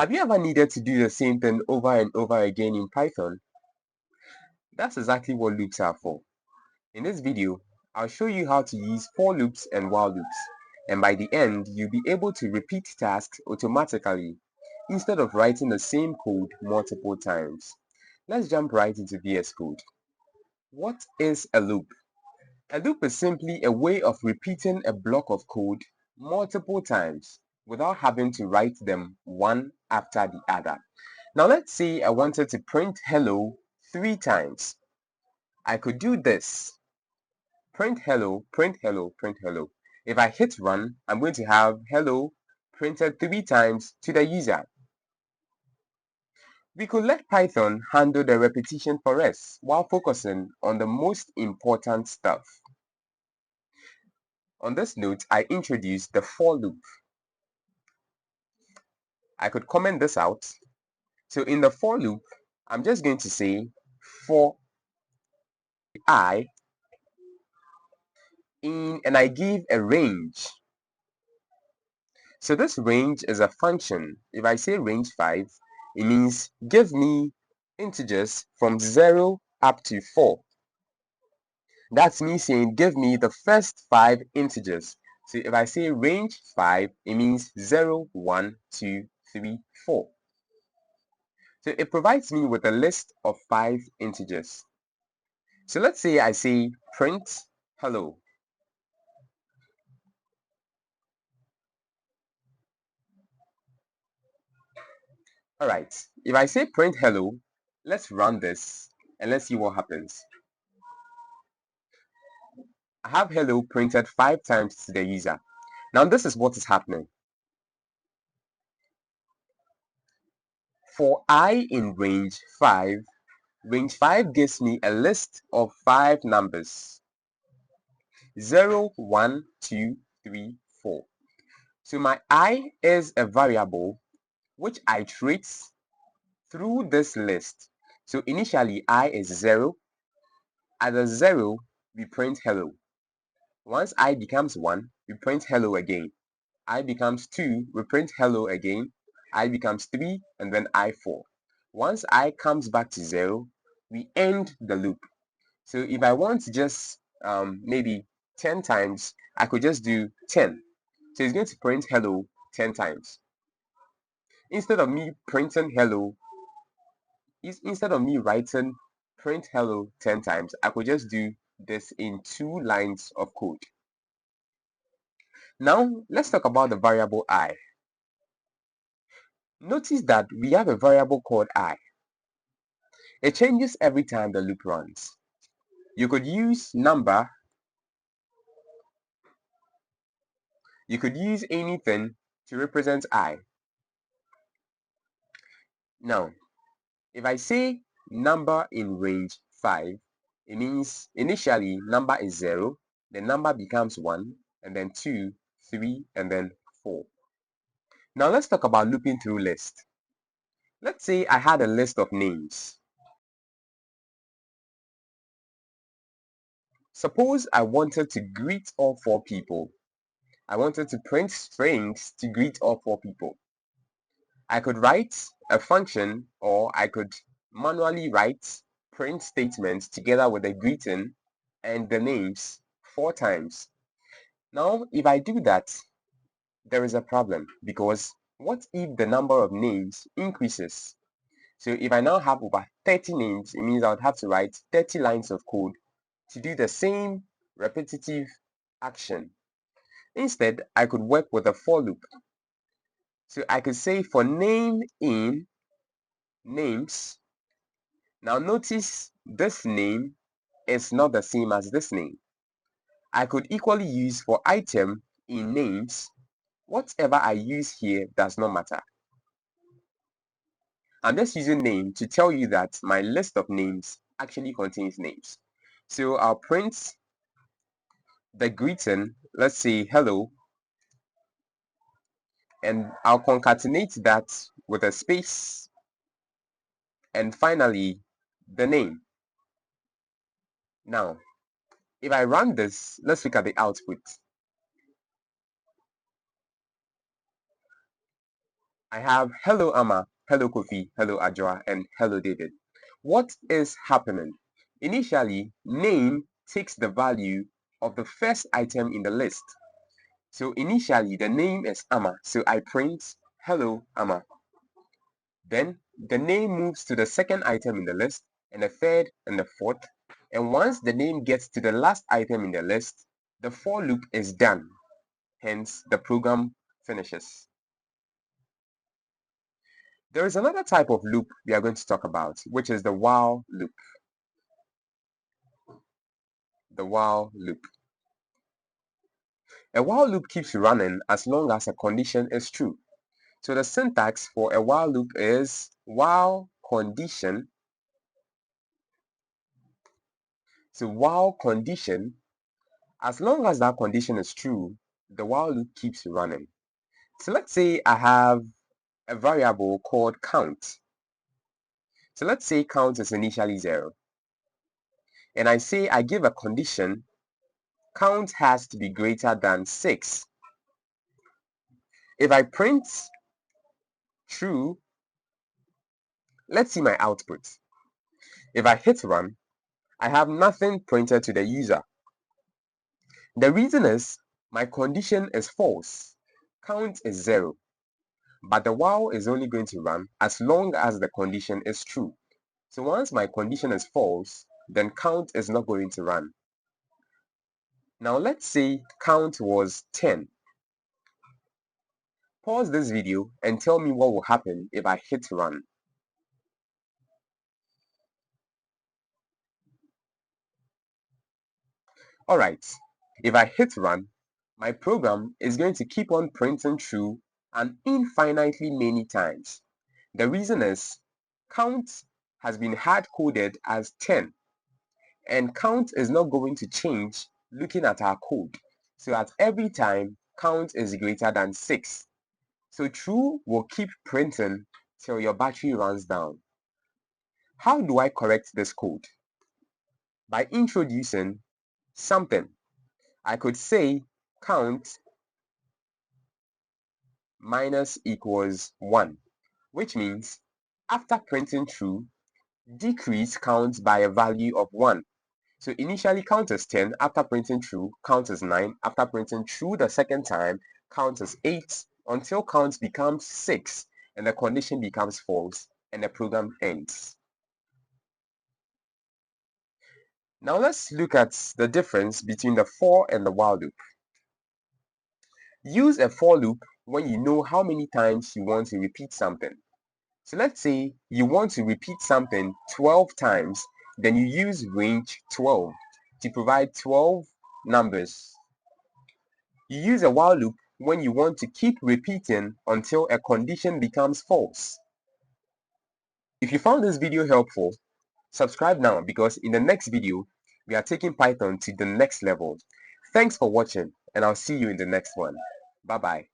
Have you ever needed to do the same thing over and over again in Python? That's exactly what loops are for. In this video, I'll show you how to use for loops and while loops, and by the end, you'll be able to repeat tasks automatically instead of writing the same code multiple times. Let's jump right into VS Code. What is a loop? A loop is simply a way of repeating a block of code multiple times without having to write them one after the other. Now let's say I wanted to print hello 3 times. I could do this. Print hello, print hello, print hello. If I hit run, I'm going to have hello printed 3 times to the user. We could let Python handle the repetition for us while focusing on the most important stuff. On this note, I introduced the for loop. I could comment this out. So in the for loop, I'm just going to say for I and I give a range. So this range is a function. If I say range 5, it means give me integers from 0 up to 4. That's me saying give me the first 5 integers. So if I say range 5, it means 0, 1, 2, 3, 4. So it provides me with a list of 5 integers. So let's say I say print hello. Alright, if I say print hello, let's run this and let's see what happens. I have hello printed 5 times to the user. Now this is what is happening. For I in range 5 gives me a list of 5 numbers. 0, 1, 2, 3, 4. So my I is a variable which I trace through this list. So initially I is 0. At the 0, we print hello. Once I becomes 1, we print hello again. I becomes 2, we print hello again. I becomes 3, and then I 4. Once I comes back to 0, we end the loop. So if I want to just maybe 10 times, I could just do 10. So it's going to print hello 10 times. Instead of me printing hello, instead of me writing print hello 10 times, I could just do this in 2 lines of code. Now let's talk about the variable I. Notice that we have a variable called I. It changes every time the loop runs. You could use number. You could use anything to represent I. Now, if I say number in range 5, it means initially number is 0, then number becomes 1, and then 2, 3, and then 4. Now let's talk about looping through list. Let's say I had a list of names. Suppose I wanted to greet all 4 people. I wanted to print strings to greet all 4 people. I could write a function, or I could manually write print statements together with the greeting and the names 4 times. Now, if I do that, there is a problem, because what if the number of names increases? So if I now have over 30 names, it means I would have to write 30 lines of code to do the same repetitive action. Instead, I could work with a for loop. So I could say for name in names. Now notice this name is not the same as this name. I could equally use for item in names. Whatever I use here does not matter. I'm just using name to tell you that my list of names actually contains names. So I'll print the greeting, let's say hello, and I'll concatenate that with a space, and finally the name. Now, if I run this, let's look at the output. I have hello Amma, hello Kofi, hello Ajwa, and hello David. What is happening? Initially, name takes the value of the first item in the list. So initially, the name is Amma, so I print hello Amma. Then the name moves to the second item in the list, and the third and the fourth. And once the name gets to the last item in the list, the for loop is done. Hence, the program finishes. There is another type of loop we are going to talk about, which is the while loop. The while loop. A while loop keeps running as long as a condition is true. So the syntax for a while loop is while condition. So while condition, as long as that condition is true, the while loop keeps running. So let's say I have a variable called count. So let's say count is initially 0. And I say I give a condition, count has to be greater than 6. If I print true, let's see my output. If I hit run, I have nothing printed to the user. The reason is my condition is false. Count is 0. But the while is only going to run as long as the condition is true. So once my condition is false, then count is not going to run. Now let's say count was 10. Pause this video and tell me what will happen if I hit run. Alright, if I hit run, my program is going to keep on printing true and infinitely many times. The reason is count has been hard-coded as 10, and count is not going to change looking at our code. So at every time, count is greater than 6. So true will keep printing till your battery runs down. How do I correct this code? By introducing something. I could say count minus equals 1, which means after printing true, decrease count by a value of 1. So initially count is 10, after printing true, count is 9, after printing true the second time, count is 8, until count becomes 6, and the condition becomes false, and the program ends. Now let's look at the difference between the for and the while loop. Use a for loop when you know how many times you want to repeat something. So let's say you want to repeat something 12 times, then you use range 12 to provide 12 numbers. You use a while loop when you want to keep repeating until a condition becomes false. If you found this video helpful, subscribe now because in the next video, we are taking Python to the next level. Thanks for watching and I'll see you in the next one. Bye bye.